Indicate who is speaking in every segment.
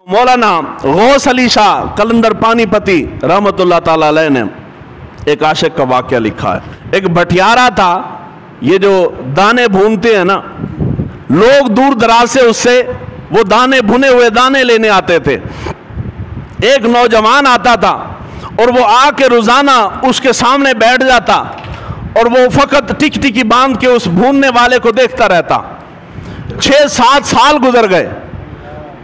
Speaker 1: مولانا غوث علی شاہ قلندر پانی پتی رحمت اللہ تعالیٰ علیہ نے ایک عاشق کا واقعہ لکھا ہے۔ ایک بھٹیارا تھا، یہ جو دانے بھونتے ہیں نا، لوگ دور دراز سے اس سے وہ دانے بھنے ہوئے دانے لینے آتے تھے۔ ایک نوجوان آتا تھا اور وہ آ کے روزانہ اس کے سامنے بیٹھ جاتا اور وہ فقط ٹک ٹکی باندھ کے اس بھوننے والے کو دیکھتا رہتا۔ 6-7 سال گزر گئے۔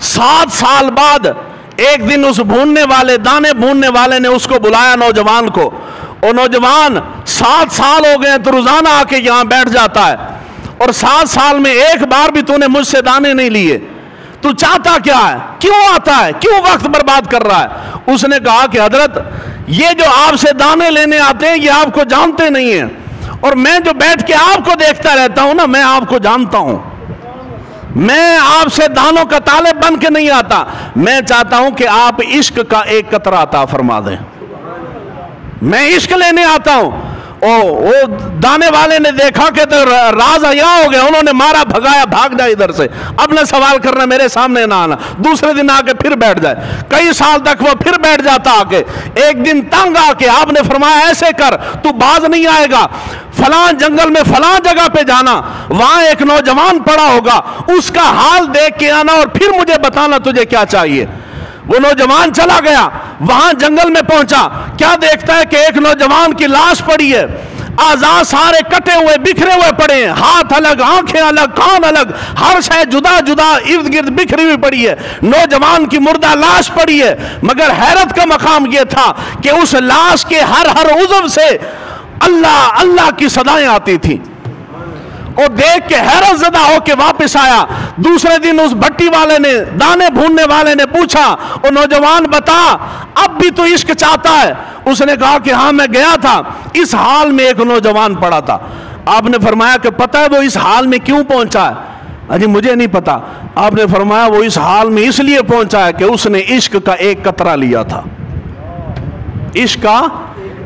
Speaker 1: 7 سال بعد ایک دن اس دانے بھوننے والے نے اس کو بلایا، نوجوان کو۔ اور نوجوان 7 سال ہو گئے تو روزانہ آ کے یہاں بیٹھ جاتا ہے، اور 7 سال میں ایک بار بھی تو نے مجھ سے دانے نہیں لیے، تو چاہتا کیا ہے؟ کیوں آتا ہے؟ کیوں وقت برباد کر رہا ہے؟ اس نے کہا کہ حضرت، یہ جو آپ سے دانے لینے آتے ہیں یہ آپ کو جانتے نہیں ہیں، اور میں جو بیٹھ کے آپ کو دیکھتا رہتا ہوں نا، میں آپ کو جانتا ہوں۔ میں آپ سے دانوں کا طالب بن کے نہیں آتا، میں چاہتا ہوں کہ آپ عشق کا ایک قطرہ عطا فرما دیں، میں عشق لینے آتا ہوں۔ وہ دانے والے نے دیکھا کہ تو راز عیاں ہو گئے، انہوں نے مارا، بھگایا، بھاگ جائے ادھر سے، اب نے سوال کرنا میرے سامنے نہ آنا۔ دوسرے دن آ کے پھر بیٹھ جائے، کئی سال تک وہ پھر بیٹھ جاتا آ کے۔ ایک دن تنگ آ کے آپ نے فرمایا ایسے کر، تو باز نہیں آئے گا، فلاں جنگل میں فلاں جگہ پہ جانا، وہاں ایک نوجوان پڑا ہوگا، اس کا حال دیکھ کے آنا اور پھر مجھے بتانا تجھے کیا چاہیے۔ وہ نوجوان چلا گیا، وہاں جنگل میں پہنچا، کیا دیکھتا ہے کہ ایک نوجوان کی لاش پڑی ہے، اعضاء سارے کٹے ہوئے بکھرے ہوئے پڑے ہیں، ہاتھ الگ، آنکھیں الگ، کان الگ، ہر شے جدا جدا ارد گرد بکھری ہوئی پڑی ہے، نوجوان کی مردہ لاش پڑی ہے۔ مگر حیرت کا مقام یہ تھا کہ اس لاش کے ہر عضو سے اللہ اللہ کی صدائیں آتی تھیں۔ اور دیکھ کے حیرت زدہ ہو کے واپس آیا۔ دوسرے دن اس بھٹی والے نے، دانے بھوننے والے نے پوچھا، او نوجوان بتا، اب بھی تو عشق چاہتا ہے؟ اس نے کہا کہ ہاں، میں گیا تھا، اس حال میں ایک نوجوان پڑا تھا۔ آپ نے فرمایا کہ پتہ ہے وہ اس حال میں کیوں پہنچا ہے؟ اجی مجھے نہیں پتا۔ آپ نے فرمایا وہ اس حال میں اس لیے پہنچا ہے کہ اس نے عشق کا ایک قطرہ لیا تھا، عشق کا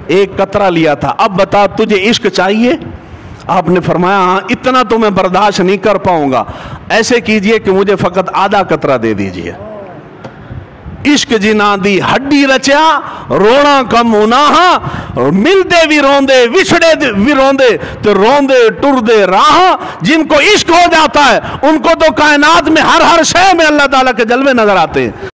Speaker 1: ایک قطرہ لیا تھا۔ اب بتا تجھے عشق چاہیے؟ آپ نے فرمایا ہاں، اتنا تو میں برداشت نہیں کر پاؤں گا، ایسے کیجئے کہ مجھے فقط آدھا قطرہ دے دیجئے۔ عشق جنا دی ہڈی رچیا، رونا کم ہونا، ملدے بھی روندے، وچھڑے بھی روندے، تو روندے ٹردے راہ۔ جن کو عشق ہو جاتا ہے ان کو تو کائنات میں ہر شے میں اللہ تعالیٰ کے جلوے نظر آتے ہیں۔